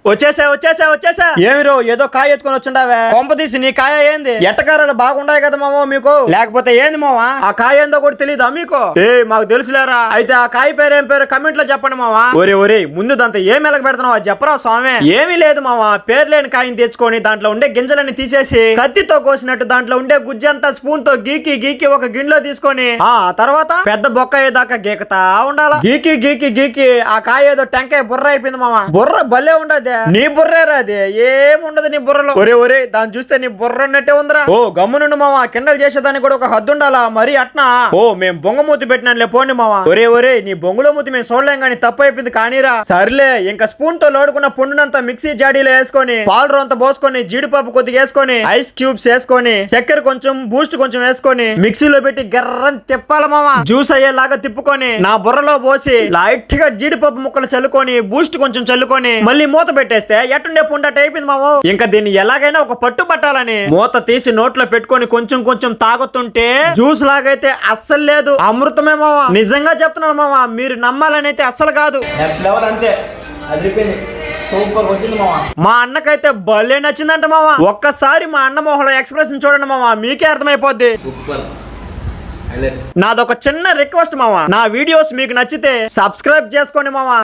వచ్చేసా ఏమిరో ఏదో కాయ ఎత్తుకొని వచ్చిండావే కొంపదీసి నీ కాయ ఏంది ఎట్టకారాలు బాగుండాయి కదా మామో మీకు లేకపోతే ఏంది మావా ఆ కాయ ఏందో కూడా తెలియదా మీకు మాకు తెలుసులేరా అయితే ఆ కాయ పేరు ఏం పేరు కమెంట్ లో చెప్పండి మావా ఒరే ముందు దాంతో ఏం ఎలక పెడుతున్నావా చెప్పరా స్వామి ఏమీ లేదు మావా పేరు లేని కాయని తెచ్చుకొని దాంట్లో ఉండే గింజలన్నీ తీసేసి కత్తితో కోసినట్టు దాంట్లో ఉండే గుజ్జంతా స్పూన్ తో గీకి ఒక గిన్నెలో తీసుకొని ఆ తర్వాత పెద్ద బొక్క అయ్యేదాకా గీకతా ఉండాలా గీకి ఆ కాయ ఏదో టెంకాయ బుర్ర అయిపోయింది మావా బుర్ర భలే ఉండదు నీ బుర్రేరా అది ఏముండదు నీ బుర్రలో ఒరే దాన్ని చూస్తే నీ బుర్ర ఉన్నట్టే ఉందరా గమ్మునుండు మావా కిండలు చేసేదానికి కూడా ఒక హద్దు ఉండాలా మరి అట్నా మేము బొంగమూతి పెట్టినట్లే పోండి మావా ఒరే నీ బొంగులో మూతి మేము చూడలేం కానీ తప్పు అయిపోయింది కానీరా సర్లే ఇంకా స్పూన్ తో లోడుకున్న పుండునంతా మిక్సీ జాడీలో వేసుకొని పాలు రొంత పోసుకొని జీడిపప్పు కొద్దిగా వేసుకొని ఐస్ క్యూబ్స్ వేసుకొని చక్కెర కొంచెం బూస్ట్ కొంచెం వేసుకొని మిక్సీలో పెట్టి గర్రని తిప్పాల మావా జ్యూస్ అయ్యేలాగా తిప్పుకొని నా బుర్రలో పోసి లైట్ గా జీడిపప్పు ముక్కలు చల్లుకొని బూస్ట్ కొంచెం చల్లుకొని మళ్ళీ మూత పెట్టేస్తే ఎట్టుండే పుండట అయిపోయింది మావో ఇంకా దీన్ని ఎలాగైనా ఒక పట్టు పట్టాలని మూత తీసి నోట్లో పెట్టుకొని కొంచెం తాగుతుంటే జ్యూస్ లాగైతే అస్సలు లేదు అమృతమే మావా నిజంగా చెప్తున్నాను మావా మీరు నమ్మాలని అయితే అస్సలు కాదు నెక్స్ట్ లెవెల్ అంతే అదిరిపోయింది సూపర్ వచ్చింది మావా మా అన్నకైతే భలే నచ్చిందంట మావా ఒక్కసారి మా అన్న మొహంలో ఎక్స్ప్రెషన్ చూడండి మావా మీకే అర్థమైపోద్ది నాదొక చిన్న రిక్వెస్ట్ మావా నా వీడియోస్ మీకు నచ్చితే సబ్స్క్రైబ్ చేసుకోండి మావా